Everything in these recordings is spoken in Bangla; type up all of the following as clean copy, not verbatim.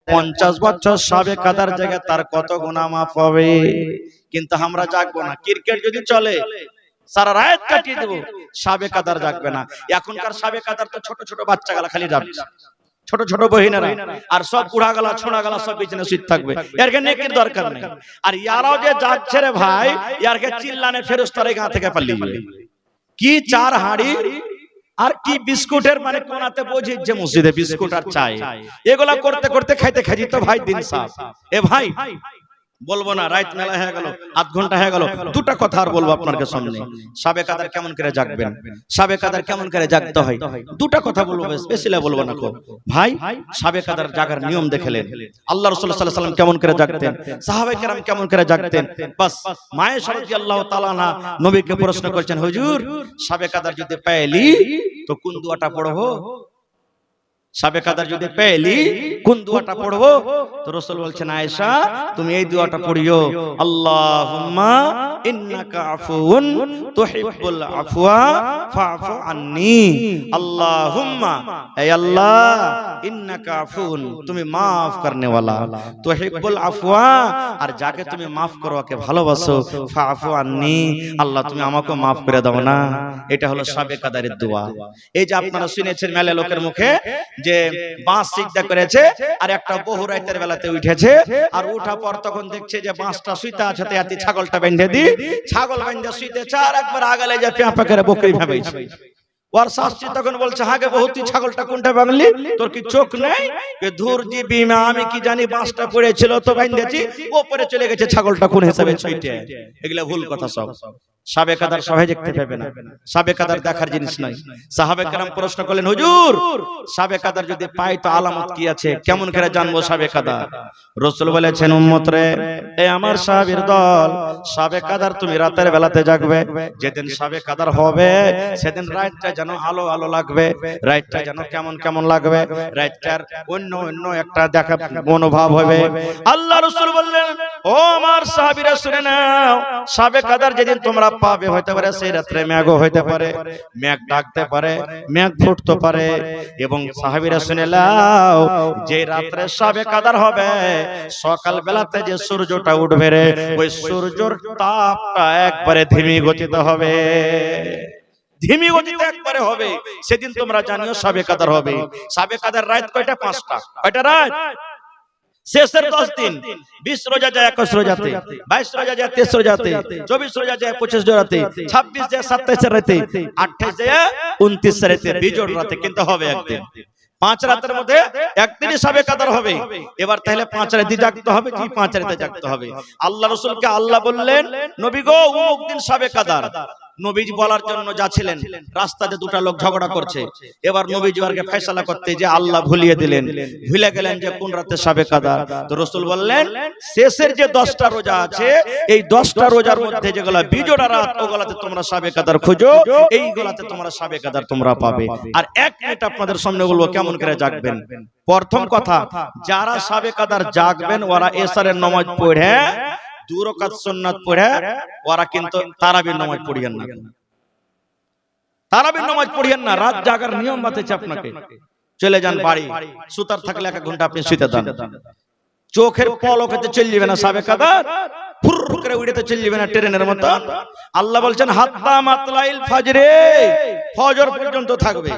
50 বছর সাবে কাদার জায়গায় তার কত গুনাহ মাফ হবে। কিন্তু আমরা জাগবো না। ক্রিকেট যদি চলে সারা রাত কাটিয়ে দেব, সাবে কাদার জাগবে না। এখনকার সাবে কাদার তো ছোট ছোট বাচ্চা গালা খালি যাবে, ছোট ছোট বহিনেরা, আর সব বুড়া গালা ছোড়া গালা সব বিছানে শুয়ে থাকবে। এরকে নেকির দরকার নেই। আর ইয়ারাও যে যাচ্ছে রে ভাই, ইয়ারকে চিল্লানে ফেরেশতারা গা থেকে পালিয়ে যাবে। কি চার হাড়ি আর কি বিস্কুটের মানে কোনাতে বোঝে যে মসজিদে বিস্কুট আর চাই, এগুলা করতে করতে খাইতে খাইতে তো ভাই দিন সাফ। এ ভাই বলবো না, রাত মেলা হয়ে গেল, আধ ঘন্টা হয়ে গেল, দুটা কথা আর বলবো আপনার সামনে। সাবে কাদার কেমন করে জাগবেন, সাবে কাদার কেমন করে জাগতে হয়, দুটা কথা বলবো, বেশিলা বলবো না। ভাই সাবে কাদার জাগার নিয়ম দেখলেন, আল্লাহ রাসূল সাল্লাল্লাহু আলাইহি ওয়াসাল্লাম কেমন করে জাগতেন, সাহাবায়ে কেরাম কেমন করে জাগতেন। বাস মায়েশা রাদিয়াল্লাহু তাআলা আনহা নবীকে প্রশ্ন করেছেন, হুজুর সাবে কাদার যদি পেলি তো কোন দুয়াটা পড়বো, সাবে কাদার যদি পেলি কোন দুয়াটা পড়বো? তো রাসূল বলছেন, আয়েশা তুমি এই দুয়াটা পড়িও, আল্লাহুম্মা ইন্নাকা আফুউন তুহিব্বুল আফওয়া ফাফু আন্নি। আল্লাহুম্মা, হে আল্লাহ, ইন্নাকা আফুউন, তুমি maaf করনে ওয়ালা, তুহিব্বুল আফওয়া, আর যাকে তুমি maaf করো ওকে ভালোবাসো, ফাফু আন্নি, আল্লাহ তুমি আমাকে maaf করে দাও না। এটা হলো সাবে কাদারের দোয়া। এই যে আপনারা শুনেছেন মেলে লোকের মুখে যে বাঁশ সিজদা করেছে আর একটা বহু রাতের বেলাতে উঠেছে, আর উঠা পর তখন দেখছে যে বাঁশটা শুইতে আছে, তাতে ছাগলটা বেঁধে দি, ছাগল বেঁধে শুইতেছে, আর একবার আগালে যে পেঁপা করে বকরি ভাবেছে। ওর শাস্ত্রী তখন বলছে, হাগে বহু তুই ছাগলটা কোনটা বাংলি, তোর কি চোখ নেই? ধুর দিবি মা, আমি কি জানি বাঁশটা পড়েছিল তো বেঁধেছি, ওপরে চলে গেছে ছাগলটা কোন হিসাবে ছুইটে। এগুলা ভুল কথা সব। সাবে কাদার সবাই দেখতে পাবে না, সাবে কাদার দেখার জিনিস নয়। সাহাবে কেরাম প্রশ্ন করলেন, হুজুর সাবে কাদার যদি পাই তো আলামত কি আছে, কেমন করে জানবো সাবে কাদার? রাসূল বলেছেন, উম্মত রে, এই আমার সাহাবীর দল, সাবে কাদার তুমি রাতের বেলাতে জাগবে। যেদিন সাবে কাদার হবে সেদিন রাতটা যেন আলো আলো লাগবে, রাতটা যেন কেমন কেমন লাগবে, রাতটার অন্য অন্য একটা দেখা মনোভাব হবে। আল্লাহ রাসূল বললেন, ও আমার সাহাবীরা শুনে নাও, সাবে কাদার যেদিন তোমরা পাবে, হইতে পারে সেই রাত্রে মেঘও হইতে পারে, মেঘ ডাকতে পারে, মেঘ ফুটতে পারে। এবং সাহাবীরা শুনে নাও, যে রাত্রে সাবে কাদার হবে সকাল বেলাতে যে সূর্যটা উঠবে রে, ওই সূর্যের তাপটা একবারে ধীমি গতিতে হবে, ধীমি গতিতে একবারে হবে। সেদিন তোমরা জানিও সাবে কাদার হবে। সাবে কাদার রাত কয়টা? 5টা। কয়টা রাত? শেষের 10 দিন, 20 রোজা যায় 21 রোজাতে, 22 রোজা যায় 23 রোজাতে, 24 রোজা যায় 25 রোজাতে, 26 যায় 27 রাতে, 28 যায় 29 রাতে, বিজোড় রাতে। কিন্তু হবে একদিন, 5 রাতের মধ্যে একদিনই সাবে কাদার হবে। এবার তাহলে 5 রাতে জাগতে হবে, কি 5 রাতে জাগতে হবে? আল্লাহ রাসূলকে আল্লাহ বললেন, নবী গো অমুক দিন সাবে কাদার। নবীজি বলার জন্য যাচ্ছিলেন, রাস্তাতে দুটো লোক ঝগড়া করছে। এবার নবীজি ওরকে ফয়সালা করতে যে আল্লাহ ভুলিয়ে দিলেন, ভুলে গেলেন যে কোন রাতে সাবে কাদার। তো রাসূল বললেন, শেষের যে 10টা রোজা আছে, এই 10টা রোজার মধ্যে যেগুলা বিজোড়া রাত, ওগুলাতে তোমরা সাবে কাদার খোঁজো, এইগুলাতে তোমরা সাবে কাদার তোমরা পাবে। আর এক মিনিট আপনাদের সামনে বলবো কেমন করে জাগবেন। প্রথম কথা, যারা সাবে কাদার জাগবেন ওরা এশারের নামাজ পড়ে 2 রাকাত সুন্নাত পড়ে, ওরা কিন্তু তারাবির নামাজ পড়িয়েন না, তারাবির নামাজ পড়িয়েন না। রাত জাগার নিয়ম বাতেছে আপনাকে। চলে যান বাড়ি, সুতার থাকলে 1 ঘন্টা আপনি শুতে দেন, চোখের পলকেতে চলে যাবে না সাবে কাদার, ফুর করে উড়েতে চলে যাবে না ট্রেনের মতো। আল্লাহ বলছেন, হাত্তা মাতলাইল ফাজরে, ফজর পর্যন্ত থাকবে।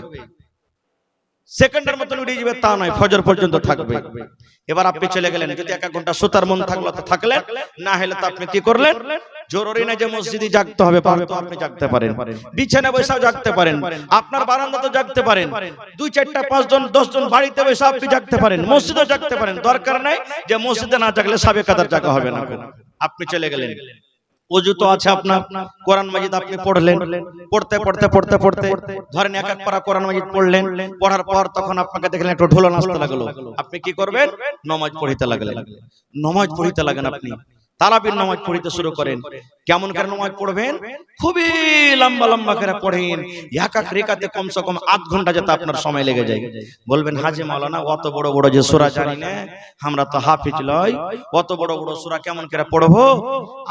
সেকেন্ডের মতো উড়ে যাবে তা নয়, ফজর পর্যন্ত থাকবে। এবার আপনি চলে গেলেন, যদি 1 ঘন্টা সুতার মন থাকলো তো থাকলেন, না হলে তো আপনি কি করলেন? জরুরি না যে মসজিদে জাগতে হবে, পারতো আপনি জাগতে পারেন, বিছানা বসেও জাগতে পারেন, আপনার বারান্দাতেও জাগতে পারেন, 2, 4, 5 জন 10 জন বাড়িতে বসে আপনি জাগতে পারেন, মসজিদেও জাগতে পারেন। দরকার নাই যে মসজিদে না জাগলে সাবে কাদার জাগা হবে না। আপনি চলে গেলেন, ওযু তো আছে আপনার, কোরআন মাজিদ আপনি পড়লেন, পড়তে পড়তে পড়তে পড়তে ধরেন 1 পারা কোরআন মাজিদ পড়লেন, পড়ার পর তখন আপনাকে দেখলেন একটু ঢোলন আসতে লাগলো, আপনি কি করবেন? নামাজ পড়িতে লাগলেন। নামাজ পড়িতে লাগেন আপনি, তারাবির নামাজ পড়তে শুরু করেন। কেমন করে নামাজ পড়বেন? খুবই লম্বা লম্বা করে পড়েন। এক এক রেখাতে কমসে কম আধ ঘন্টা যেতে আপনার সময় লেগে যায়। বলবেন হাজি মাওলানা অত বড় বড় যে সূরা জানি না, আমরা তো হাফিজ লই, অত বড় বড় সূরা কেমন করে পড়বো?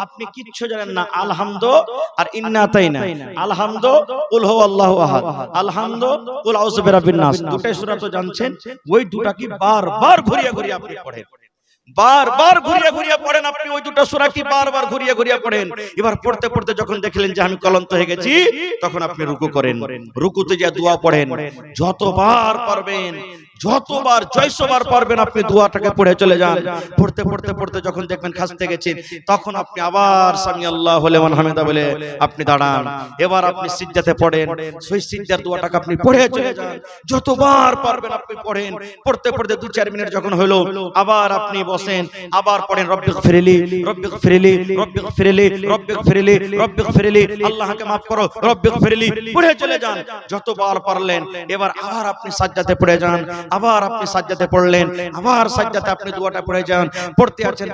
আপনি কিচ্ছু জানেন না। আলহামদু আর ইন্না তাইনা, আলহামদু কুল হুয়াল্লাহু আহাদ, আলহামদু কুল আউযু বিরাব্বিন নাস, দুটো সূরা তো জানছেন। ওই দুটা কি বারবার ঘুরিয়ে ঘুরিয়ে আপনি পড়েন, বারবার ঘুরিয়ে ঘুরিয়ে পড়েন আপনি ওই দুটো সূরা কি বারবার ঘুরিয়ে ঘুরিয়ে পড়েন। এবার পড়তে পড়তে যখন দেখলেন যে আমি ক্লান্ত হয়ে গেছি, তখন আপনি রুকু করেন। রুকুতে যে দোয়া পড়েন, যতবার পারবেন, যতবার জয়সবার পারবেন আপনি দোয়াটাকে পড়ে চলে যান। পড়তে পড়তে পড়তে যখন দেখবেন খাসতে গেছেন, তখন আপনি আবার সামি আল্লাহু লিমান হামিদা বলে আপনি দাঁড়ান। এবার আপনি সিজদাতে পড়েন, সেই সিজদার দোয়াটাকে আপনি পড়ে চলে যান। যতবার পারবেন আপনি পড়েন। পড়তে পড়তে 2-4 মিনিট যখন হলো, আবার আপনি বসেন, আবার পড়েন রব্বিগফিরলি রব্বিগফিরলি রব্বিগফিরলি রব্বিগফিরলি রব্বিগফিরলি, আল্লাহকে maaf করো রব্বিগফিরলি, পড়ে চলে যান যতবার পারলেন। এবার আবার আপনি সাজদাতে পড়ে যান, আবার আপনি সাজদাতে পড়লেন, আবার সাজদাতে আপনি দোয়াটা পড়ে যান। পড়তে আছেন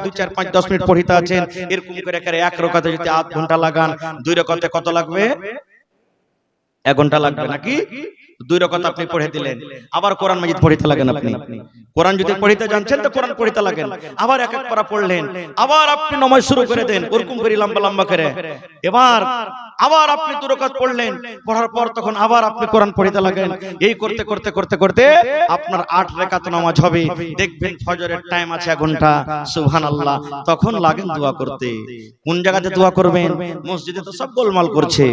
2, 4, 5, 10 মিনিট পড়িতে আছেন। এরকম করে করে এক রাকাতে যদি আধ ঘন্টা লাগান, 2 রাকাতে কত লাগবে? 1 ঘন্টা লাগবে নাকি? 2 রাকাত আপনি পড়ে দিলেন। আবার কোরআন মাজিদ পড়িতে লাগেন। আপনি কোরআন যদি পড়িতে জানছেন তো কোরআন পড়িতে লাগেন। আবার এক এক পারা পড়লেন, আবার আপনি নামাজ শুরু করে দেন ওরকম করে লম্বা লম্বা করে। এবার আবার আপনি 2 রাকাত পড়লেন, পড়ার পর তখন আবার আপনি কোরআন পড়িতে লাগেন। এই করতে করতে করতে করতে আপনার 8 রাকাত নামাজ হবে। দেখবেন ফজরের টাইম আছে 1 ঘন্টা, সুবহানাল্লাহ। তখন লাগেন দোয়া করতে। কোন জায়গাতে দোয়া করবেন? মসজিদে তো সব গোলমাল করছে।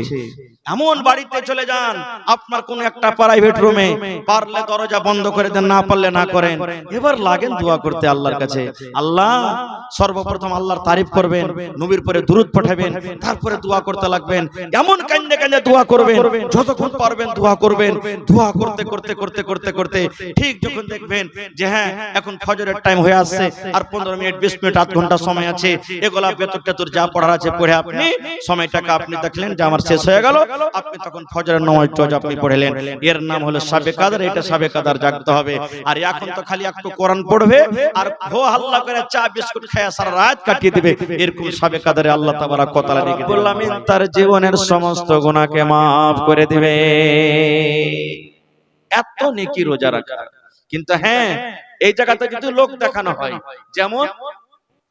এমন বাড়িতে চলে যান, আপনার কোন একটা প্রাইভেট রুমে, পারলে দরজা বন্ধ করে দেন, না পারলে না করেন। এবার লাগেন দোয়া করতে আল্লাহর কাছে। আল্লাহ, সর্বপ্রথম আল্লাহর তারিফ করবেন, নবীর পরে দুরূদ পাঠাবেন, তারপরে দোয়া করতে লাগবেন। এমন কান্দে কান্দে দোয়া করবেন, যতক্ষণ পারবেন দোয়া করবেন। দোয়া করতে করতে করতে করতে করতে ঠিক যখন দেখবেন যে হ্যাঁ এখন ফজরের টাইম হয়ে আসছে, আর 15 মিনিট 20 মিনিট আধ ঘন্টা সময় আছে, এগুলা বেতর টেতর যা পড়ার আছে পড়ে আপনি সময়টাকে আপনি দেখলেন যে আমার শেষ হয়ে গেল, আপনি তখন ফজরের নামাজ আপনি পড়লেন। এর নাম হলো শাবে কাদর। এটা শাবে কাদর জাগতে হবে। আর এখন তো খালি একটু কোরআন পড়বে আর হো হাল্লা করে চা বিস্কুট খায় সারা রাত কাটিয়ে দিবে। এরকম শাবে কাদরে আল্লাহ তাবারক ওয়া তাআলা রেখে বললাম তার জীবনের সমস্ত গুনাহকে maaf করে দিবে। এত নেকি রোজা রাখা। কিন্তু হ্যাঁ, এই জায়গাতে যদি লোক দেখানো হয়, যেমন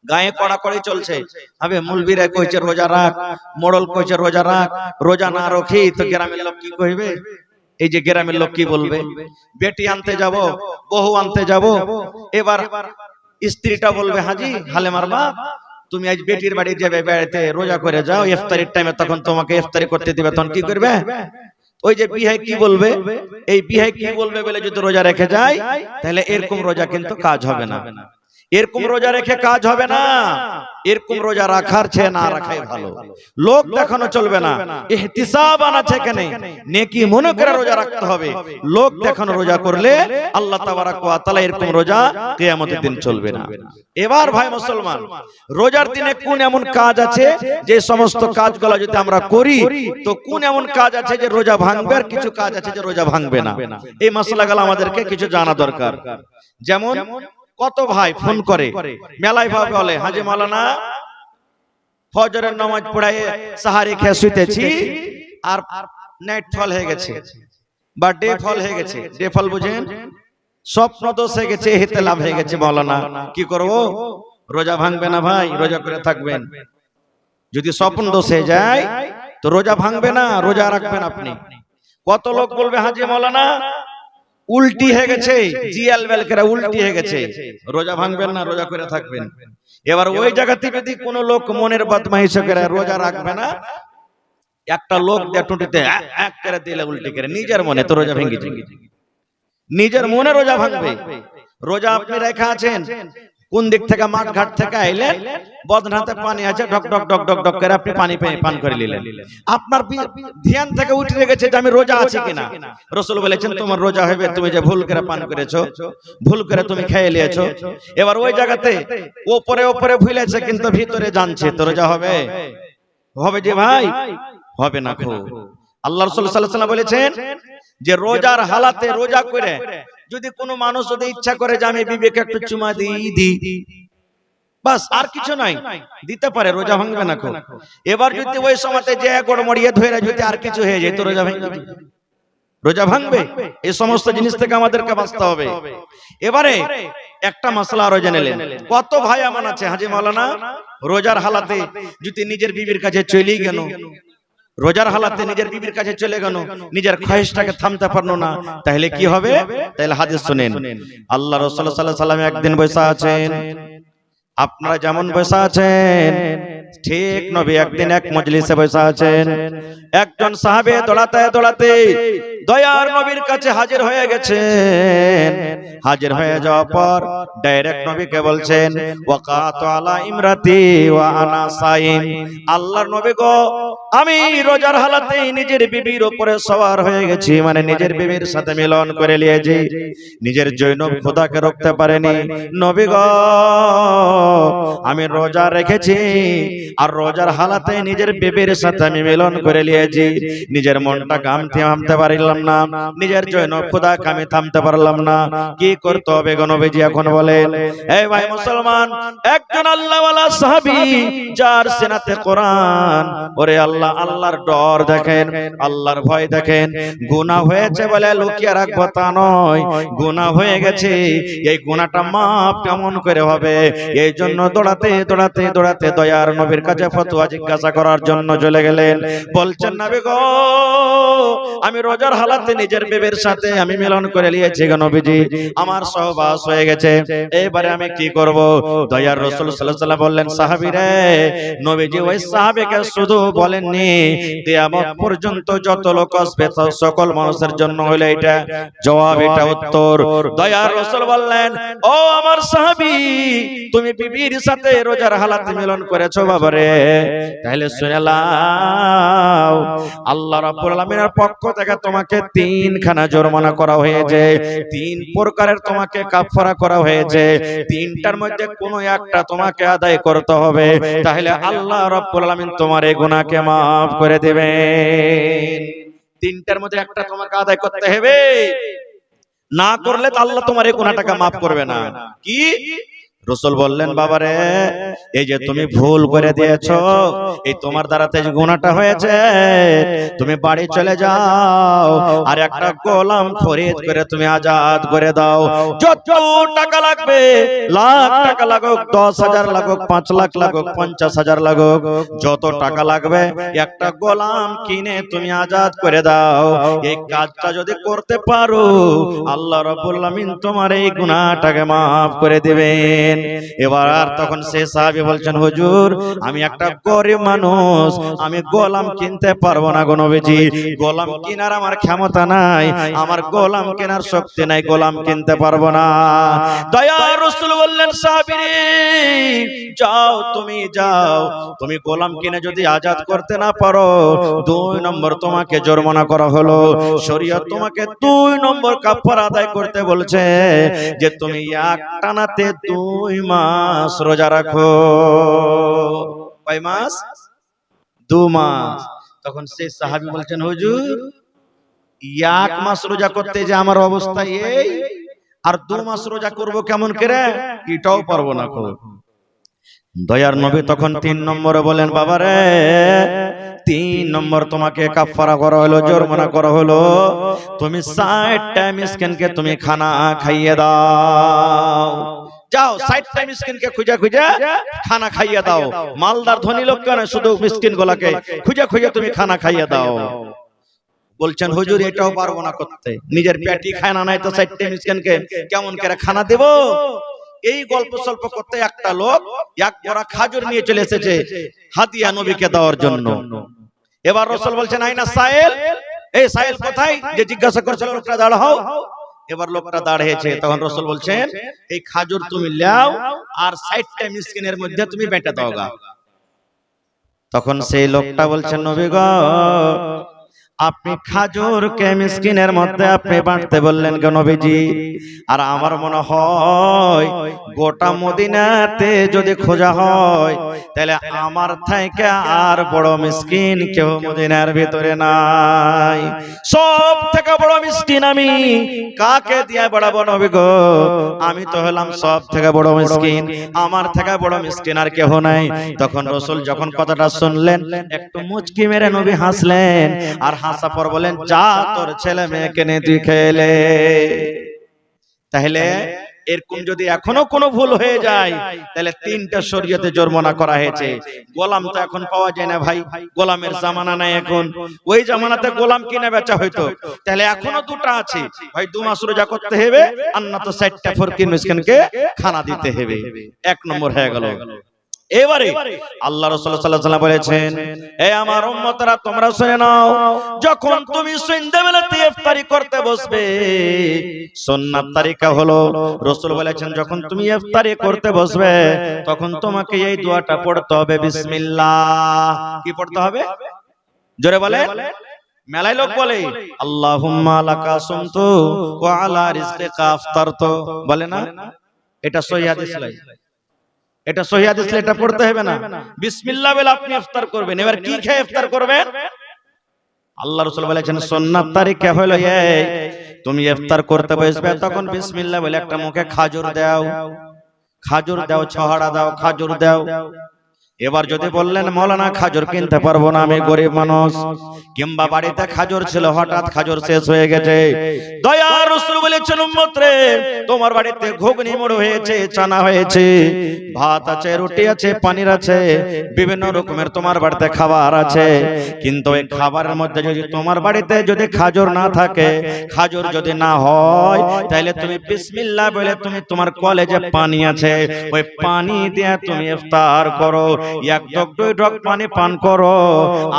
গায়ে কড়াকড়ি চলছে, আবে মুলবিরা কইছে রোজা রাখ, মোড়ল কইছে রোজা রাখ, রোজা না রাখি তো গ্রামের লোক কি কইবে? এই যে গ্রামের লোক কি বলবে? বেটি আনতে যাব, বহু আনতে যাব, এবার স্ত্রীটা বলবে হাজি হালেমার বাপ, তুমি আজ বেটির বাড়ি যাবে, বেড়াতে রোজা করে যাও, ইফতারির টাইমে তখন তোমাকে ইফতারি করতে দিবে, তখন কি করবে? ওই যে বিহাই কি বলবে, এই বিহাই কি বলবে বলে যদি রোজা রেখে যায়, তাহলে এরকম রোজা কিন্তু কাজ হবে না। এরকম রোজা রেখে কাজ হবে না। এরকম রোজা রাখার চেয়ে না রাখাই ভালো। লোক দেখানো চলবে না, ইহতিসাব আনাছে কেন, নেকি মনে করে রোজা রাখতে হবে। লোক দেখানো রোজা করলে আল্লাহ তাবারক ওয়া তাআলা এরকম রোজা কিয়ামতের দিন চলবে না। এবার ভাই মুসলমান, রোজার দিনে কোন এমন কাজ আছে যে সমস্ত কাজগুলো যদি আমরা করি, তো কোন এমন কাজ আছে যে রোজা ভাঙবে, আর কিছু কাজ আছে যে রোজা ভাঙবে না। এই মাসলাগুলো আমাদেরকে কিছু জানা দরকার। যেমন কত ভাই ফোন করে মেলায় ভাবে বলে হাজি মাওলানা ফজরের নামাজ পড়ায় সাহারি খেয়ে শুইতেছি, আর নাইট ফল হয়ে গেছে বা ডে ফল হয়ে গেছে। ডে ফল বুঝেন? স্বপ্ন দোষ হয়ে গেছে, হিতে লাভ হয়ে গেছে। মাওলানা কি করব? রোজা ভাঙবে না ভাই, রোজা করে থাকবেন। যদি স্বপ্ন দোষ হয়ে যায় তো রোজা ভাঙবে না, রোজা রাখবেন আপনি। কত লোক বলবে হাজি মাওলানা উল্টি হয়ে গেছে, জিয়াল বেল করে উল্টি হয়ে গেছে, রোজা ভাঙবেন না, রোজা করে থাকবেন। এবার ওই জায়গাতে যদি কোনো লোক মনের বদমাইশি করে রোজা রাখবে না, একটা লোক টুটিতে এক করে দিলে উল্টি করে নিজের মনে, তো রোজা ভেঙে যাবে। নিজের মনে রোজা ভাঙবে। রোজা আপনি রেখা আছেন, কোন দিক থেকে মাঠ ঘাট থেকে আইলেন, বদনাতে পানি আছে, ঢক ঢক ঢক ঢক ঢক করে আপনি পানি পান করে নিলেন। আপনার ধ্যান থেকে উঠে গেছে যে আমি রোজা আছি কিনা। রাসূল বলেছেন তোমার রোজা হবে তুমি যে ভুল করে পান করেছো, ভুল করে তুমি খেয়ে নিয়েছো। এবার ওই জায়গাতে উপরে উপরে ভুলেছে কিন্তু ভিতরে জানছে, তো রোজা হবে? হবে যে ভাই? হবে না। আল্লাহ রাসূল সাল্লাল্লাহু আলাইহি ওয়াসাল্লাম বলেছেন যে রোজার হালাতে রোজা করে যদি কোনো মানুষ যদি ইচ্ছা করে যে আমি বিবেকে একটু চুমা দিই, বাস, আর কিছু নাই। দিতে পারে, রোজা ভাঙবে না। এবার যদি ওই সময়তে যে গড়মড়িয়ে ধরে যদি আর কিছু হয়ে যায় তো রোজা ভাঙবে, রোজা ভাঙবে। এই সমস্ত জিনিস থেকে আমাদেরকে বাঁচতে হবে। এবারে একটা মাসলা আরো জেনে নেন। কত ভাই এমন আছে হাজী মাওলানা, রোজার হালাতে যদি নিজের বিবির কাছে চলেই গেল, রোজার হালাতে নিজের বিবির কাছে চলে গেল, নিজের খয়েশটাকে থামতে পারলো না, তাহলে কি হবে? তাহলে হাদিস শুনেন। আল্লাহ রাসূল সাল্লাল্লাহু আলাইহি ওয়াসাল্লাম একদিন বসে আছেন, আপনারা যেমন বসে আছেন ঠিক নবী একদিন এক মজলিসে বসে আছেন। একজন সাহাবে দৌড়াতে দৌড়াতে দয়ার নবীর কাছে হাজির হয়ে গেছেন। হাজির হয়ে যাওয়ার পর ডাইরেক্ট নবীকে বলছেন, ওয়াকাতু আলা ইমরাতি ওয়া আনা সাইম। আল্লাহর নবী গো, আমি রোজার হালাতে নিজের বিবির উপরে সওয়ার হয়ে গেছি, মানে নিজের বিবির সাথে মিলন করে নিয়েছি। নিজের জৈনব খোদাকে রুখতে পারেনি। নবী গো, আমি রোজা রেখেছি আর রোজার হালাতে নিজের বিবির সাথে আমি মিলন করে নিয়েছি। নিজের মনটাকে আমি থামতে পারলাম না, নিজের জৈনব খোদাকে আমি থামতে পারলাম না। কি করতে হবে গো নবীজি এখন বলেন? এই ভাই মুসলমান, একজন আল্লাহওয়ালা সাহাবী যার সিনাতে কোরআন, ওরে আল্লাহ, আল্লাহর ডর দেখেন, আল্লাহর ভয় দেখেন। গুনাহ হয়েছে বলে লুকিয়ে রাখবো তা নয়, গুনাহ হয়ে গেছে, এই গুনাহটা মাফ কেমন করে হবে? এই জন্য দৌড়াতে দৌড়াতে দৌড়াতে দয়ার নবীর কাছে ফতোয়া জিজ্ঞাসা করার জন্য চলে গেলেন। বলছেন, নবী গো, আমি রোজার হালাতে নিজের বিবির সাথে আমি মিলন করে নিয়েছি গো নবীজি, আমার সহবাস হয়ে গেছে, এবারে আমি কি করব? দয়ার রাসূল সাল্লাল্লাহু আলাইহি ওয়াসাল্লাম বললেন, সাহাবী রে, নবীজি ওই সাহাবীকে শুধু বলেননি, কিয়ামত পর্যন্ত যত লোক আসবে সকল মানুষের জন্য হলো এটা জবাব, এটা উত্তর। দয়ার রাসূল বললেন, ও আমার সাহাবী, তুমি বিবির সাথে রোজার হালাতে মিলন করেছো বাবারে, তাহলে শুনে নাও, আল্লাহ রাব্বুল আলামিনের পক্ষ থেকে তোমাকে 3খানা জরিমানা করা হয়েছে, 3 প্রকারের তোমাকে কাফারা করা হয়েছে। 3টার মধ্যে কোনো একটা তোমাকে আদায় করতে হবে, তাহলে আল্লাহ রাব্বুল আলামিন তোমার এই গুনাহকে maaf করে দিবেন। 3টার মধ্যে একটা তোমাকে আদায় করতে হবে, না করলে তো আল্লাহ তোমার এই গুনাহটাকে maaf করবে না। কি? রাসূল বললেন, বাবারে, এই যে তুমি ভুল করে দিয়েছো, এই তোমার দ্বারাতে যে গুনাহটা হয়েছে, তুমি বাড়ি চলে যাও আর একটা গোলাম খরিদ করে তুমি আজাদ করে দাও। যত টাকা লাগবে, লাখ টাকা লাগুক, 10,000 লাগুক, 5 লাখ লাগুক, 50,000 লাগুক, যত টাকা লাগবে একটা গোলাম কিনে তুমি আজাদ করে দাও। এই কাজটা যদি করতে পারো, আল্লাহ রাব্বুল আলামিন তোমার এই গুনাহটাকে maaf করে দিবেন। এবার তখন সে সাহাবী বলছেন, হুজুর, আমি একটা গরিব মানুষ, আমি গোলাম কিনতে পারবো না গো নবীজি, গোলাম কেনার আমার ক্ষমতা নাই, আমার গোলাম কেনার শক্তি নাই, গোলাম কিনতে পারবো না। দয়ার রাসূল বললেন, সাহাবী রে, যাও, তুমি যাও, তুমি গোলাম কিনে যদি আজাদ করতে না পারো, 2 নম্বর তোমাকে জরিমানা করা হলো। শরীয়ত তোমাকে 2 নম্বর কাফারা আদায় করতে বলছে, যে তুমি একটানাতে 2 মাস রোজা রাখো। কয় মাস? 2 মাস। তখন সেই সাহাবী বলছেন, হুজুর, 1 মাস রোজা করতে যে আমার অবস্থা এই, আর 2 মাস রোজা করব কেমন করে? এটাও পারবো না। দয়ার নবী তখন 3 নম্বরে বলেন, বাবারে, 3 নম্বর তোমাকে কাফারা করা হলো, জরিমানা করা হলো, তুমি 60টা মিসকিনকে তুমি খানা খাইয়ে দাও। যাও, 60টা মিসকিনকে খুঁজে খুঁজে খানা খাইয়ে দাও। মালদার ধনী লোক কেন, শুধু মিসকিন গুলাকে খুঁজে খুঁজে তুমি খানা খাইয়ে দাও। বলছেন, হুজুর, এটাও পারবো না করতে, নিজের পেটই খানা নাই তো 60টা মিসকিনকে কেমন করে খানা দেব? এই গল্প সল্প করতে একটা লোক এক বড়া খাজুর নিয়ে চলে এসেছে হাদিয়া নবীকে দেওয়ার জন্য। এবার রাসূল বলছেন, আইনা সাইল, এই সাইল কোথায়? যে জিজ্ঞাসা করছিল, লোকটা দাঁড়া হও। এবার লোকটা দাঁড়িয়েছে, তখন রাসূল বলছেন, এই খাজুর তুমি লাও আর 60টা মিসকিনের মধ্যে তুমি বেঁটে দাও গা। তখন সেই লোকটা বলছেন, নবী গো, আপনি খাজুরকে মিসকিনের মধ্যে আপনি বাঁটতে বললেন কেন নবীজি? আর আমার মনে হয় গোটা মদিনাতে যদি খোঁজা হয় তাহলে আমার থেকে আর বড় মিসকিন কেউ মদিনার ভিতরে নাই। সব থেকে বড় মিসকিন আমি। কাকে দিয়ে বাড়াবো নবী গো? আমি তো হলাম সব থেকে বড় মিসকিন, আমার থেকে বড় মিসকিন আর কেউ নাই। তখন রাসূল যখন কথাটা শুনলেন একটু মুচকি মেরে নবী হাসলেন, আর হাসা পর বলেন, যা তোর ছেলে মেয়েকে নিয়ে তুই খেলে। তাহলে এরকম যদি এখনো কোনো ভুল হয়ে যায় তাহলে 3টা শরীয়তে জরিমানা করা হয়েছে। গোলাম তো এখন পাওয়া যায় না ভাই, গোলামের জামানা নাই এখন। ওই জামানাতে গোলাম কিনে বেচা হইতো, তাহলে এখনো 2টা আছে, ভাই 2 মাস রোজা করতে হবে, আর না তো 60টা ফকির মিসকিনকে খানা দিতে হবে। 1 নম্বর হয়ে গেল। এবারে আল্লাহ রাসূল সাল্লাল্লাহু আলাইহি ওয়াসাল্লাম বলেছেন, হে আমার উম্মতরা তোমরা শুনে নাও, যখন তুমি সন্ধ্যাবেলাতে ইফতারি করতে বসবে, সুন্নাত তরিকা হলো রাসূল বলেছেন যখন তুমি ইফতারি করতে বসবে তখন তোমাকে এই দোয়াটা পড়তে হবে, বিসমিল্লাহ। কি পড়তে হবে? জোরে বলেন। মেলায় লোক বলে আল্লাহুম্মা লাকা সুমতু ওয়া আলা রিজকিকা আফতারতু, বলে না? এটা সহিহ হাদিস নয়, এটা সহিহ হাদিস, এটা পড়তে হবে না। বিসমিল্লাহ বলে আপনি ইফতার করবেন। এবার কি খেয়ে ইফতার করবেন? আল্লাহ রাসূল বলেছেন সুন্নাত তরিকা হলো এই, তুমি ইফতার করতে বসবে তখন বিসমিল্লাহ বলে একটা মুখে খাজুর দাও, খাজুর দাও, ছহাড়া দাও, খাজুর দাও। এবার যদি বললেন মাওলানা খাজুর কিনতে পারবো না, আমি গরিব মানুষ, কিংবা বাড়িতে খাজুর ছিল হঠাৎ খাজুর শেষ হয়ে গেছে, দয়ার রাসূল বলেছেন উম্মত রে, তোমার বাড়িতে ঘুগনি মুড়ি হয়েছে, চানা হয়েছে, ভাত আছে, রুটি আছে, পানির আছে, বিভিন্ন রকমের তোমার বাড়িতে খাবার আছে, কিন্তু এই খাবারের মধ্যে যদি তোমার বাড়িতে যদি খাজুর না থাকে, খাজুর যদি না হয়, তাহলে তুমি বিসমিল্লাহ বলে তুমি তোমার কলেজে পানি আছে ওই পানি দিয়ে তুমি ইফতার করো, 1 ঢোক 2 ঢোক পানি পান করো,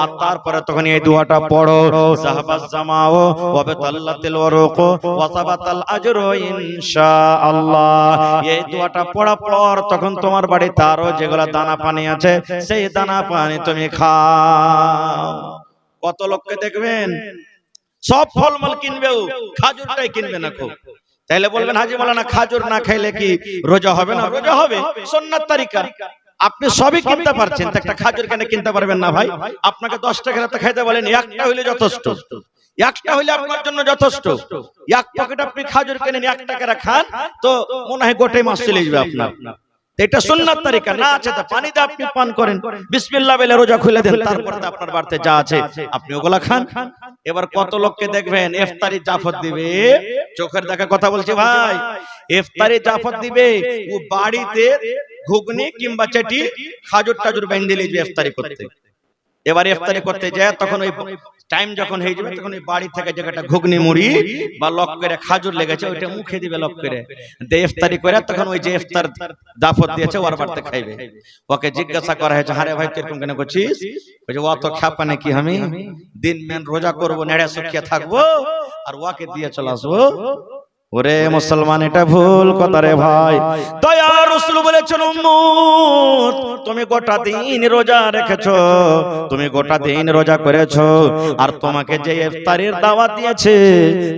আর তারপরে তখন এই দোয়াটা পড়ো, সাহাবাজ জামাও ওয়া বাতাল্লাতিল ওয়ারুক ওয়া সাবাতাল আজরু ইনশাআল্লাহ। এই দোয়াটা পড়ার পর তখন তোমার বাড়িতে আরো যেগুলো দানা পানি আছে সেই দানা পানি তুমি খাও। কত লোককে দেখবেন সব ফলমূল কিনবেও, খাজুরটাই কিনবে না খুব। তাইলে বলবেন হাজী মাওলানা খাজুর না খাইলে কি রোজা হবে না? রোজা হবে, সুন্নাত তরিকা। আপনি সবই কিনতে পারছেন, একটা খাজুর কেন কিনতে পারবেন না ভাই? আপনাকে 10 টাকা তো খাইতে বলেন, একটা হইলে যথেষ্ট, একটা হইলে আপনার জন্য যথেষ্ট। 1 প্যাকেট আপনি খাজুর কিনে 1 টাকা খান তো মনে হয় গোটাই মাস চলে যাবে আপনার। এটা সুন্নাত তরিকা না আছে তো পানিতে আপনি পান করেন, বিসমিল্লাহ বলে রোজা খুলে দেন, তারপরে আপনার বাড়িতে যা আছে আপনি ওগুলা খান। এবার কত লোককে দেখবেন ইফতারি জাফত দিবে, চোখের দেখা কথা বলছি ভাই, ইফতারি জাফত দিবে, ও বাড়িতে ঘুগনি কিংবা চাটি খাজুর টাজুর বেঁধে লিখবে ইফতারি করতে। এবার ইফতারি করতে যায় তখন ওই টাইম যখন হয়ে যাবে তখন ওই বাড়ি থেকে যেটা ঘুগনি মুড়ি বা লক করে খাজুর লেগেছে ওইটা মুখে দিবে লক করে দে, ইফতারি করে তখন ওই যে ইফতার দাফত দিয়েছে ওর বাড়িতে খাইবে। ওকে জিজ্ঞাসা করা হয়েছে, আরে ভাই কিরকম কেন করছিস? বলছে ও তো খাপা নাকি, আমি দিন মেন রোজা করবো, নেড়ে শুকিয়ে থাকবো আর ওকে দিয়ে চলে আসবো। ওরে মুসলমান, এটা ভুল কথা রে ভাই। দয়ার রাসূল বলেছেন উম্মত তুমি গোটা দিন রোজা রেখেছো, তুমি গোটা দিন রোজা করেছো, আর তোমাকে যে ইফতারের দাওয়াত দিয়েছে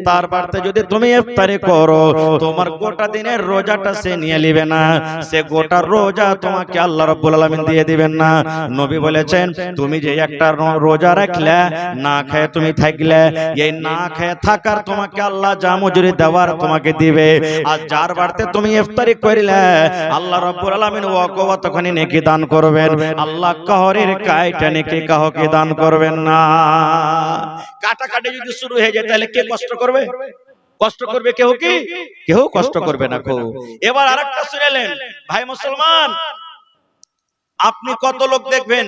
তার বাড়িতে যদি তুমি ইফতারি করো তোমার গোটা দিনের রোজাটা সে নিয়ে নেবে না, সে গোটা রোজা তোমাকে আল্লাহ রাব্বুল আলামিন দিয়ে দিবেন না। নবী বলেছেন তুমি যে একটা রোজা রাখলে, না খেয়ে তুমি থাকলে, এই না খেয়ে থাকার তোমাকে আল্লাহ যা মজুরি দেওয়ার তোমাকে দিবে, আর যার বাড়িতে তুমি ইফতারি করিলে আল্লাহ রাব্বুল আলামিন ওয়াকে তখনই নেকি দান করবেন, আল্লাহ কাহরের কাইটা নেকি কাহকে দান করবেন না। কাটাকাটি যদি শুরু হয়ে যায় তাহলে কে কষ্ট করবে? কষ্ট করবে কেউ কি? কেউ কষ্ট করবে না। এবার আরেকটা শুনেলেন ভাই মুসলমান, আপনি কত লোক দেখবেন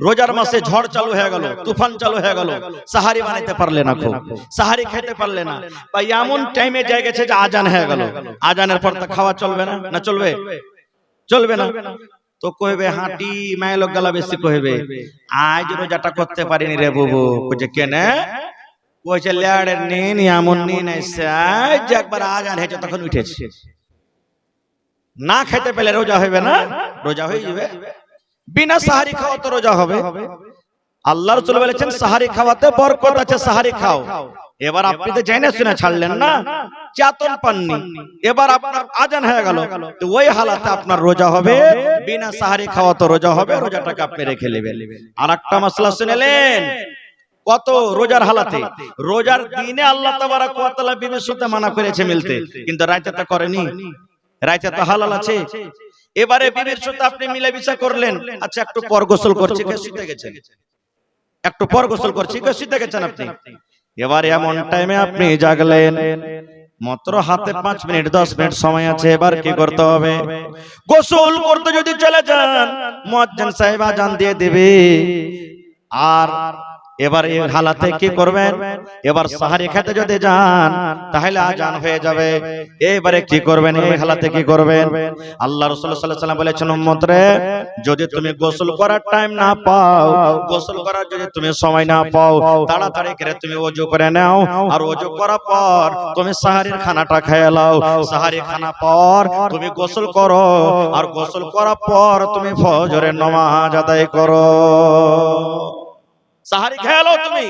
রোজার মাসে ঝড় চালু হয়ে গেল, তুফান চালু হয়ে গেল, সাহারি বানাইতে পারলে না, সাহারি খেতে পারলে না, বা এমন টাইমে যায় গেছে যে আজান হয়ে গেল, আজানের পর তো খাওয়া চলবে না, না চলবে? চলবে না তো কইবে হাঁটি মায়ের লোক গলা বেশি কইবে আজ রোজাটা করতে পারিনি রে বুবু। কইছে কেনে? কইছে লেয়ারের নিন এমন নিন এসে আজ একবার আজান হয়েছে তখন উঠেছে। না খেতে পেলে রোজা হইবে না? রোজা হয়ে যাবে। বিনা সাহারি খাওয়া তো রোজা হবে। আল্লাহ রাসূল বলেছেন সাহারি খাওয়াতে বরকত আছে, সাহারি খাও। এবার আপনি তো জেনে শুনে ছাড়লেন না, চেতন পাননি, এবার আপনার আজান হয়ে গেল, তো ওই হালাতে আপনার রোজা হবে, বিনা সাহারি খাওয়া তো রোজা হবে, রোজাটাকে আপনি রেখে নেবেন। আরেকটা মাসলা শুনেলেন, কত রোজার হালাতে, রোজার দিনে আল্লাহ তাবারক ওয়া তাআলা বিবির সাথে মানা করেছে মিলতে, কিন্তু রাতে তো করেনি, রাতে তো হালাল আছে। এবারে বিবির সাথে আপনি মিলামিশা করলেন, আচ্ছা একটু পর গোসল করছি, কে শুতে গেছেন, একটু পর গোসল করছি, কে শুতে গেছেন আপনি। এবারে এমন টাইমে আপনি জাগলেন, মাত্র হাতে 5 মিনিট 10 মিনিট সময় আছে, এবার কি করতে হবে? গোসল করতে যদি চলে যান, মুয়াজ্জিন সাহেব আজান দিয়ে দিবে, আর এবার এই হালাতে কি করবেন? এবার সাহারি খেতে যদি যান তাহলে আজান হয়ে যাবে, এবারে কি করবেন? এই হালাতে কি করবেন? আল্লাহ রাসূল সাল্লাল্লাহু আলাইহি ওয়াসাল্লাম বলেছেন, উম্মত রে, যদি তুমি গোসল করার টাইম না পাও, গোসল করার যদি তুমি সময় না পাও, তাড়াতাড়ি করে তুমি ওযু করে নাও, আর ওযু করার পর তুমি সাহারির খানাটা খেয়ে নাও, সাহারি খানা পর তুমি গোসল করো, আর গোসল করার পর তুমি ফজরের নামাজ আদায় করো। সাহারি খেয়ে নাও, তুমি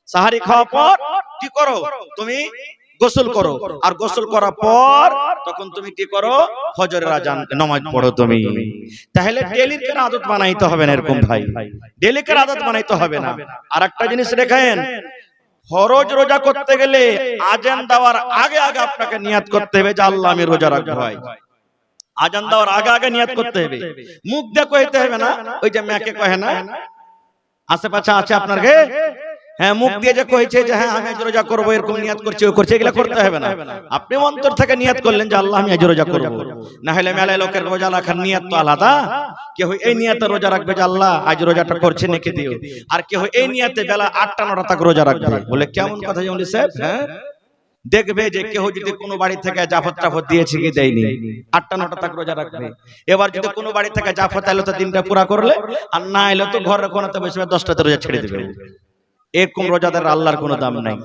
সাহারি খাওয়ার পর কি করো? তুমি গোসল করো, আর গোসল করার পর তখন তুমি কি করো? ফজরের আজান নামাজ পড়ো তুমি। তাহলে ডেইলি এর আদত বানাইতে হবে না, এরকম ভাই, ডেইলি এর আদত বানাইতে হবে না। আরেকটা জিনিস রেখেন, ফরজ রোজা করতে গেলে আজান দেওয়ার আগে আগে আপনাকে নিয়াত করতে হবে যে আল্লাহ আমি রোজা রাখবো। ভাই, আজান দেওয়ার আগে আগে নিয়াত করতে হবে, মুখ দিয়ে কইতে হবে না। ওই যে মেয়েকে কহে না, আশেপাশে আছে আপনার গে, হ্যাঁ, মুখ দিয়ে যে কইছে যে হ্যাঁ আমি আজ রোজা করব, এরকম নিয়াত করছি, ও করছে, এগুলা করতে হবে না। আপনি অন্তর থেকে নিয়াত করলেন যে আল্লাহ আমি আজ রোজা করব। না হলে মেলায় লোকের রোজা রাখার নিয়াত তো আলাদা, কেউ এই নিয়াতে রোজা রাখবে যে আল্লাহ আজ রোজাটা করছে নেকি দিও, আর কেউ এই নিয়াতে বেলা 8টা 9টা তক রোজা রাখবে। বলে কেমন কথা জানলি সাহেব? হ্যাঁ, দেখবে যে কেউ যদি কোনো বাড়ি থেকে জাফর টাফর দিয়েছে কি দেয়নি, 8টা 9টা তক রোজা রাখবে। এবার যদি কোনো বাড়ি থেকে জাফর এলো তো দিনটা পুরা করলে, আর না এলো তো ঘরের কোনাতে বসে 10টাতে রোজা ছেড়ে দেবে। এরকম রোজাদার আল্লাহর কোনো দাম নাই।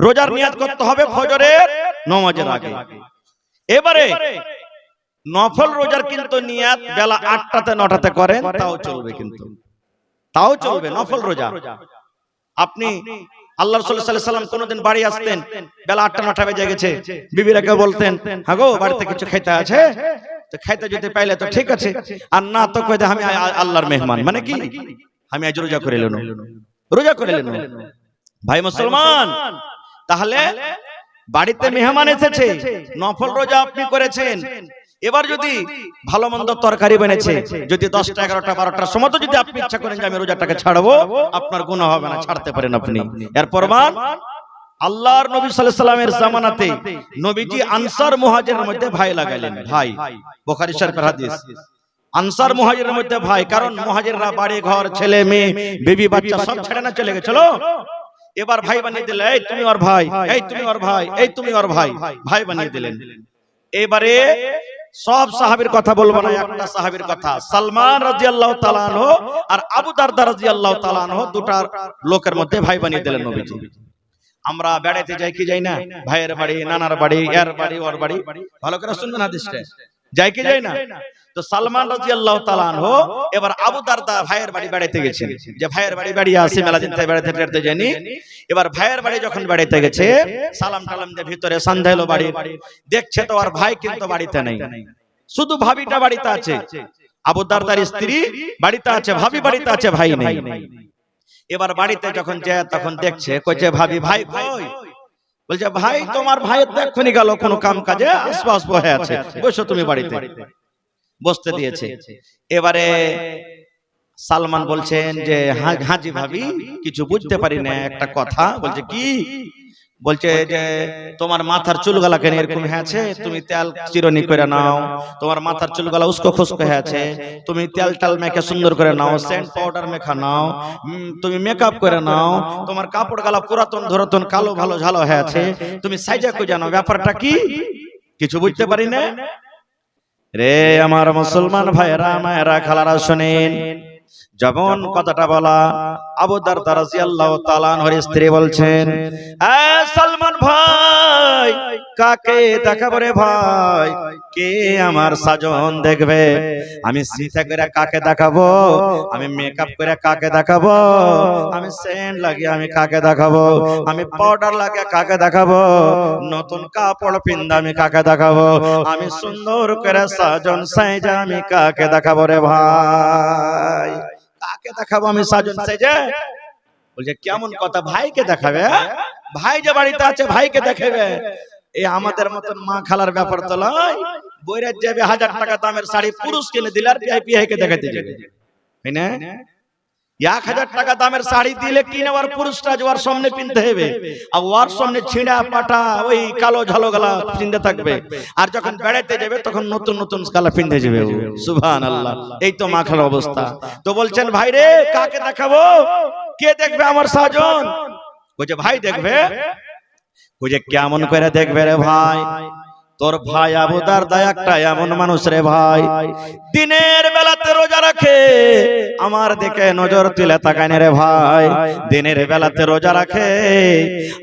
রোজার নিয়াত করতে হবে ফজরের নামাজের আগে। এবারে নফল রোজার কিন্তু নিয়াত বেলা 8টাতে 9টাতে করেন তাও চলবে, কিন্তু তাও চলবে নফল রোজা। আপনি আল্লাহ রাসূল সাল্লাল্লাহু আলাইহি ওয়াসাল্লাম কোনদিন বাড়ি আসতেন, বেলা 8টা 9টা বেজে গেছে, বিবিরাকে বলতেন হ্যাঁ গো বাড়িতে কিছু খাইতে আছে, তো খাইতে যদি পাইলে তো ঠিক আছে, আর না তো কইতে আমি আল্লাহর মেহমান, মানে কি আমি আজ রোজা করে এলাম, রোজা করে এলেন। ভাই মুসলমান, তাহলে বাড়িতে মেহমান এসেছে, নফল রোজা আপনি করেছেন, এবার যদি ভালো মন্দ তরকারি বানিয়েছে, যদি 10টা 11টা 12টার সময় তো যদি আপনি ইচ্ছা করেন যে আমি রোজাটাকে ছাড়বো, আপনার গুনাহ হবে না, ছাড়তে পারেন আপনি। এর প্রমাণ আল্লাহর নবী সাল্লাল্লাহু আলাইহি ওয়াসাল্লামের জামানাতে নবীজি আনসার মুহাজিরের মধ্যে ভাই লাগাইলেন। ভাই, বুখারী শরীফের হাদিস, আনসার মুহাজিরের মধ্যে ভাই, কারণ মুহাজিররা বাড়ি ঘর ছেলে মেয়ে বিবি বাচ্চা সব ছেড়ে না চলে গেছিল, এবার ভাই বানিয়ে দিলেন, এই তুমি ওর ভাই, এই তুমি ওর ভাই, এই তুমি ওর ভাই, ভাই বানিয়ে দিলেন। এবারে সব সাহাবীর কথা বলবো না, একটা সাহাবীর কথা, সালমান রাদিয়াল্লাহু তাআলা আনহু আর আবু দারদা রাদিয়াল্লাহু তাআলা আনহু, দুটা লোকের মধ্যে ভাই বানিয়ে দিলেন নবীজি। আমরা বেড়াইতে যাই কি যাই না, ভাইয়ের বাড়ি, নানার বাড়ি, এর বাড়ি, ওর বাড়ি, ভালো করে শুনবেন হাদিসটা, যাই কি যাই না। তো সালমান রাদিয়াল্লাহু তাআলা আনহু এবার আবু দারদা ভাইয়ের বাড়ি বেড়াইতে গেছেন, যে ভাইয়ের বাড়ি বেড়িয়ে আসি, মেলা দিন থেকে বেড়াইতে যায়নি। এবার ভাইয়ের বাড়ি যখন বেড়াইতে গেছে, সালাম টালাম দিয়ে ভিতরে সন্ধ্যা হলো, বাড়ি দেখছে তো আর ভাই কিন্তু বাড়িতে নেই, শুধু ভাবিটা বাড়িতে আছে, আবু দারদার স্ত্রী বাড়িতে আছে, ভাবি বাড়িতে আছে, ভাই নেই। এবার বাড়িতে যখন যায় তখন দেখছে, কইছে ভাবি ভাই কই? বলছে ভাই তোমার ভাইয়ের তো এক্ষুনি গেল কোনো কাম কাজে, আশপাশ বসে আছে, বসো তুমি বাড়িতে, বসতে দিয়েছে। এবারে সালমান বলছেন যে হাজি ভাবি কিছু বুঝতে পারি না একটা কথা। বলছে কি? বলছে যে তোমার মাথার চুলগুলা কেন এরকম হয়েছে, তুমি তেল চিরনি করে নাও, তোমার মাথার চুলগুলা উস্কো খুস্কো হয়েছে, তুমি তেল টাল মেখে সুন্দর করে নাও, সেন্ট পাউডার মেখা নাও, তুমি মেকআপ করে নাও, তোমার কাপড় গালা পুরাতন ধরাতন কালো ভালো ঝালো হয়েছে, তুমি সাইজা কই জানো, ব্যাপারটা কি? কিছু বুঝতে পারি না রে আমার মুসলমান ভাইরা মায়েরা খালারা, শুনেন। যখন কথাটা বলা, আবু দারদা রাদিয়াল্লাহু তাআলা আনহুর স্ত্রী বলছেন, এ সালমান ভাই ভাই কাকে দেখাবো রে ভাই, কে আমার সাজন দেখবে? আমি সিথা করে কাকে দেখাবো, আমি মেকআপ করে কাকে দেখাবো, আমি সেন্ট লাগিয়ে আমি কাকে দেখাবো, আমি পাউডার লাগিয়ে কাকে দেখাবো, নতুন কাপড় পিন্দা আমি কাকে দেখাবো, আমি সুন্দর করে সাজন সাইজা আমি কাকে দেখাবো রে ভাই, কাকে দেখাবো আমি সাজন সাইজা? বলছে কেমন কথা, ভাইকে দেখাবে? ভাই যে বাড়িতে আছে ভাইকে দেখাবে? এই আমাদের মতন মা খালার ব্যাপার তো নয়। বইরাত যাবে 1000 টাকা দামের শাড়ি পুরুষ কিনে দিলে আর ভিআইপি হাইকে দেখাতে যাবে, তাই না? 1000 টাকা দামের শাড়ি দিলে কিনে আর পুরুষটা ওর সামনে পিনতে হবে, আর ওর সামনে ছিঁড়া পাটা ওই কালো ঝালো গলা পিনতে থাকবে, আর যখন বেড়াতে যাবে তখন নতুন নতুন গালা পিনতে যাবে। সুবহানাল্লাহ, এই তো মা খালার অবস্থা। তো বলছেন ভাই রে কাকে দেখাবো, কে দেখবে আমার সাজন? বলছে ভাই দেখবে। বলছে কেমন করে দেখবে রে ভাই? তোর ভাই আবু দারদা একটা এমন মানুষ রে ভাই, দিনের বেলাতে রোজা রাখে, আমার দিকে নজর তুলে তাকায় না রে ভাই। দিনের বেলাতে রোজা রাখে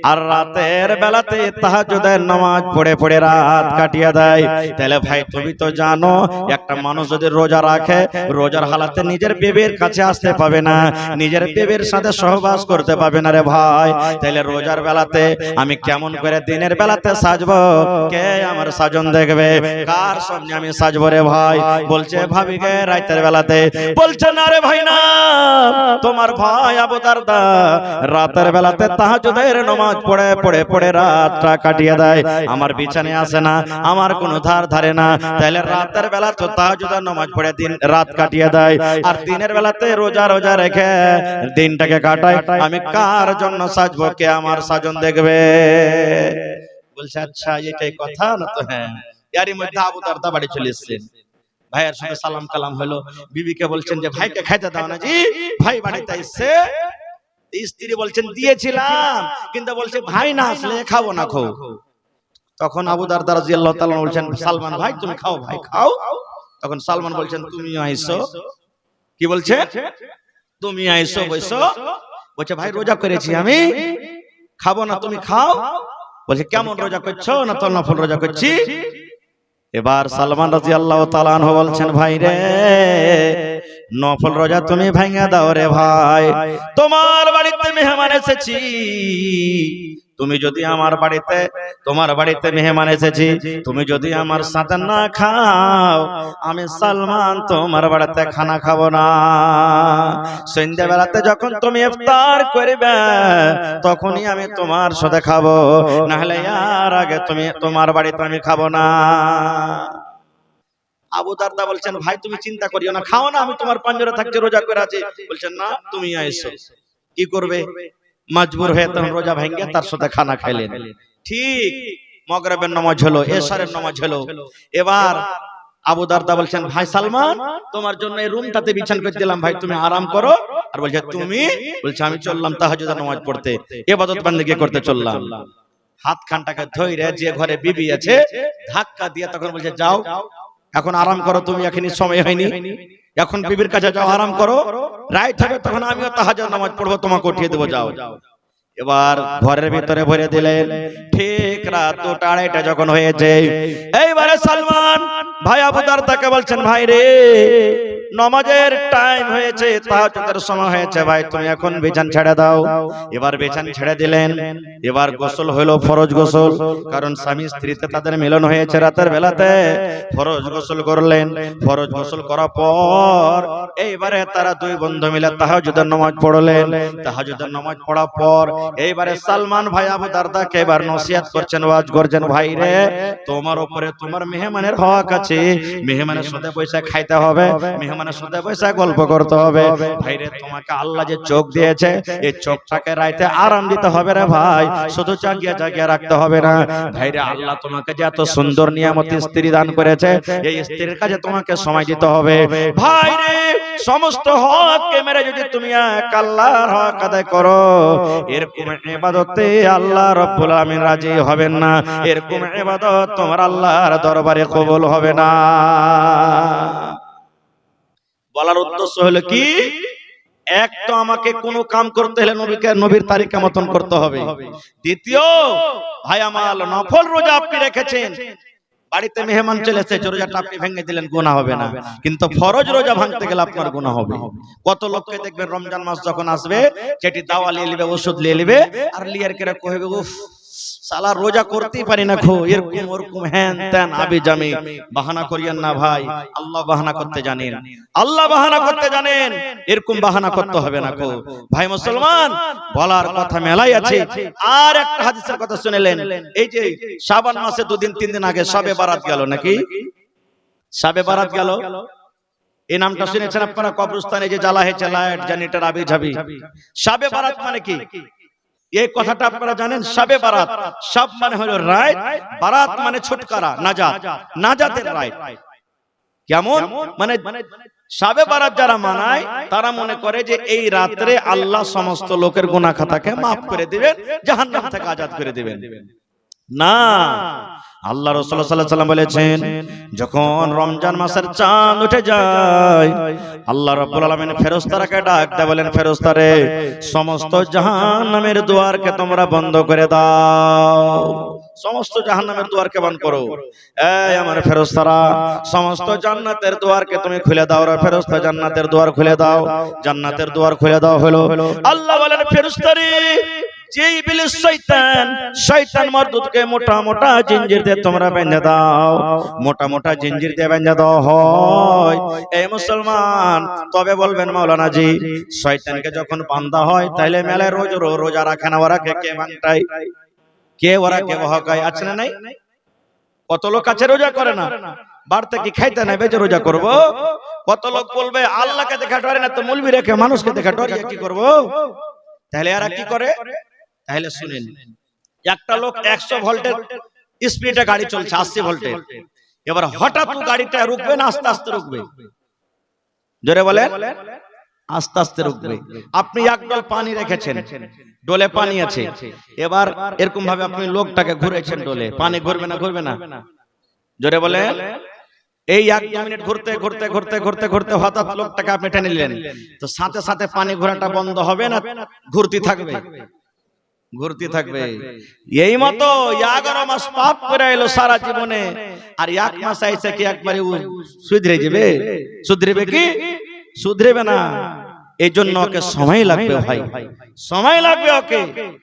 আর রাতের বেলাতে তাহাজ্জুদের নামাজ পড়ে পড়ে রাত কাটিয়ে দেয়। তাহলে ভাই তুমি তো জানো একটা মানুষ যদি রোজা রাখে, রোজার হালাতে নিজের বিবির কাছে আসতে পাবে না, নিজের বিবির সাথে সহবাস করতে পাবে না রে ভাই। তাহলে রোজার বেলাতে আমি কেমন করে দিনের বেলাতে সাজবো, কে আমার সাজন দেখবে? কার সামনে আমি সাজবো রে ভাই? বলছে ভাবিকে রাতের বেলাতে। বলছে না রে ভাই না, তোমার ভাই আবু দারদা রাতের বেলাতে তাহাজ্জুদের নামাজ পড়ে পড়ে পড়ে রাতটা কাটিয়ে দেয়, আমার বিছানায় আসে না, আমার কোনো ধার ধারে না। তাহলে রাতের বেলা তো তাহাজ্জুদের নামাজ পড়ে দিন রাত কাটিয়ে দেয়, আর দিনের বেলাতে রোজা রোজা রেখে দিনটাকে কাটায়। আমি কার জন্য সাজবো, কে আমার সাজন দেখবে? বলছে আচ্ছা এটাই কথা না? তো হ্যাঁ। এরই মধ্যে আবু দারদা বাড়ি চলে এসেছেন, ভাইয়ের সঙ্গে সালাম কালাম হলো। বিবিকে বলছেন যে ভাইকে খাইতে দাও না। জি ভাই বাড়িতে এসছে। স্ত্রী বলছেন দিয়েছিলাম, কিন্তু বলছে ভাই না আসলে খাবো না খাও। তখন আবু দারদা রাদিয়াল্লাহু তাআলা বলছেন সালমান ভাই তুমি খাও, ভাই খাও। তখন সালমান বলছেন তুমি আইছো। কি বলছে? তুমি আইছো বইছো। বলছে ভাই রোজা করেছি আমি, খাবো না, তুমি খাও। বলছে কেমন রোজা করছো? না তো নফল রোজা করছি। এবার সালমান রাদিয়াল্লাহু তাআলা আনহু বলছেন ভাই রে নফল রোজা তুমি ভাঙা দাও রে ভাই, তোমার বাড়িতে মেহমান এসেছি, তুমি যদি আমার বাড়িতে, তোমার বাড়িতে মেহমান এসেছি, তুমি যদি আমার সাথে না খাও, আমি সালমান তোমার বাড়িতে খানা খাবো না। সন্ধ্যাবেলাতে যখন তুমি ইফতার করবে তখনই আমি তোমার সাথে খাবো, না হলে এর আগে তুমি তোমার বাড়িতে আমি খাবো না। আবু দারদা বলছেন ভাই তুমি চিন্তা করিও না, খাও না, আমি তোমার পাঞ্জরে থাকছি, রোজা করে আছি। বলছেন না তুমি আইসো। কি করবে? মজবুর হয়ে তখন রোজা ভেঙে তার সাথে খানা খাইলেন। ঠিক মাগরিবের নামাজ হলো, এশারের নামাজ হলো। এবার আবু দারদা বলছেন ভাই সালমান তোমার জন্য এই রুমটাতে বিছান করে দিলাম, ভাই তুমি আরাম করো। আর বলছে তুমি? বলছে আমি চললাম তাহাজ্জুদের নামাজ পড়তে, ইবাদত বন্দেগি করতে চললাম। হাত খানটাকে ধইরে যে ঘরে বিবি আছে ধাক্কা দিয়ে তখন বলছে যাও এখন আরাম করো, তুমি এখনই সময় হয়নি, এখন বিবির কাছে যাও আরাম করো, রাইট হবে তখন আমিও তাহাজ্জুদ নামাজ পড়বো, তোমাকে উঠিয়ে দেবো, যাও। এবার ঘরের ভিতরে ভরে দিলেন। ঠিক রাত 2টা 2:30 যখন হয়েছে, এইবারে সালমান ভাই আবু দারদাকে বলছেন ভাই রে নামাজের টাইম হয়েছে, তাহাজ্জুদের সময় হয়েছে, ভাই তুমি এখন বিছান ছেড়ে দাও। এবার বিছান ছেড়ে দিলেন। এবার গোসল হলো, ফরজ গোসল, কারণ স্বামী স্ত্রীতে তাদের মিলন হয়েছে রাতের বেলাতে। ফরজ গোসল করলেন। ফরজ গোসল করার পর এইবারে তারা দুই বন্ধু মিলে তাহাজ্জুদের নামাজ পড়লেন। তাহাজ্জুদের নামাজ পড়ার পর এইবারে সালমান ভাই আবু দারদাকে এবার নসিহত করছেন, ওয়াজ করছেন, ভাই রে তোমার উপরে তোমার মেহমানের হক আছে, মেহমানের সাথে পয়সা খাইতে হবে, মেহমানের সাথে পয়সা গল্প করতে হবে। ভাই রে তোমাকে আল্লাহ যে চোখ দিয়েছে এই চোখটাকে রাইতে আরাম দিতে হবে রে ভাই, শুধু জাগিয়ে জাগিয়ে রাখতে হবে না। ভাই রে আল্লাহ তোমাকে যে এত সুন্দর নিয়ামত স্ত্রী দান করেছে, এই স্ত্রীর কাছে তোমাকে সময় দিতে হবে। ভাই রে সমস্ত হককে মেরে যদি তুমি এক আল্লাহর হক আদায় করো, এরকম ইবাদতে আল্লাহ রাব্বুল আমিন রাজি হবেন না, এরকম ইবাদত তোমার আল্লাহর দরবারে কবুল হবে না। বলার উদ্দেশ্য হলো কি, এক তো আমাকে কোনো কাম করতে হলে নবীর তারিকা মতন করতে হবে। দ্বিতীয় ভাই আমার নফল রোজা আপনি রেখেছেন, বাড়িতে মেহমান চলে এসেছে, রোজাটা আপনি ভেঙে দিলেন, গুনাহ হবে না। কিন্তু ফরজ রোজা ভাঙতে গেলে আপনার গুনাহ হবে। কত লোককে দেখবেন রমজান মাস যখন আসবে সেটি দাওয়া নিয়ে নেবে, ওষুধ নিয়ে নেবে, আর লিয়ার করে কইবে উফ সালা রোজা করতেই পারি না খো, এরকম ওরকম হ্যান ত্যান আবি জামি। বাহানা করিয়েন না ভাই, আল্লাহ বাহানা করতে জানেন, আল্লাহ বাহানা করতে জানেন, এরকম বাহানা করতে হবে না খো। ভাই মুসলমান, বলার কথা মেলাই আছে। আর একটা হাদিসের কথা শুনেলেন, এই যে শাবান মাসে 2 দিন 3 দিন আগে শবে বারাত গেল, নাকি শবে বারাত গেল, এই নামটা শুনেছেন আপনারা? কবরস্থানে যে জ্বালা হয়েছে লাইট জেনারেটর আবি যাবি, শবে বারাত মানে কি এই কথাটা আপনারা জানেন? শবে বারাত, সব মানে হলো রাত, বারাত মানে ছুটকারা, নাজাত, নাজাতের রাত। কেমন মানে শবে বারাত যারা মানায় তারা মনে করে যে এই রাতে আল্লাহ সমস্ত লোকের গুনাহ খাতাকে maaf করে দিবেন, জাহান্নাম থেকে আজাদ করে দিবেন। না, আল্লাহ রাসূল সাল্লাল্লাহু আলাইহি ওয়াসাল্লাম বলেছেন, যখন রমজান মাসের চাঁদ উঠে যায় আল্লাহ রাব্বুল আলামিন ফেরেশতারাকে ডাক দেয়, বলেন ফেরেশতারে সমস্ত জাহান্নামের দুয়ারকে তোমরা বন্ধ করে দাও, সমস্ত জাহান্নামের দুয়ারকে বন্ধ করো। এই আমার ফেরেশতারা সমস্ত জান্নাতের দুয়ারকে তুমি খুলে দাও রে ফেরেশতা, জান্নাতের দুয়ার খুলে দাও, জান্নাতের দুয়ার খুলে দাও। হলো আল্লাহ বলেন ফেরেশতারে যে ইবলিস শয়তান মারদুদকে মোটা মোটা জিঞ্জির দিয়ে তোমরা বেঁধে দাও, মোটা মোটা জিঞ্জির দিয়ে বেঁধে দাও হয়। এই মুসলমান, তবে বলবেন মাওলানা জি শয়তানকে যখন বাঁধা হয় তাহলে মেলায় রোজ রোজা রাখে না, ওরা কে ভাঙটাই, কে ওরা কে বহাকায়, আছে না নাই? কত লোক আছে রোজা করে না, বাড়তে কি খাইতে নাই বেজে রোজা করব। কত লোক বলবে আল্লাহকে দেখা ডরে না তো মুলবি রেখে মানুষকে দেখা ডরিয়ে কি করব। তাহলে এরা কি করে? তাহলে শুনেন, একটা লোক 100 ভোল্টের স্পিডে গাড়ি চলছে, 80 ভোল্টের, এবার হঠাৎ গাড়িটা রুকবে না আস্তে আস্তে রুকবে? জোরে বলেন, আস্তে আস্তে রুকবে। আপনি এক ডোল পানি রেখেছেন, ডোলে পানি আছে, এবার এরকম ভাবে আপনি লোকটাকে ঘুরেছেন ডোলে, পানি ঘুরবে না ঘুরবে না? জোরে বলেন। এই 1-2 মিনিট ঘুরতে ঘুরতে ঘুরতে ঘুরতে ঘুরতে হঠাৎ লোকটাকে আপনি টেনে নিলেন, তো সাথে সাথে পানি ঘোরাটা বন্ধ হবে না ঘুরতে থাকবে? ঘুরতে থাকবে। এই মতো 11 মাস পাপ করে এলো সারা জীবনে, আর 1 মাস আইছে কি একবারে সুধরে যাবে? সুধরবে কি? সুধরবে না। এই জন্য ওকে সময় লাগবে ভাই, সময় লাগবে ওকে।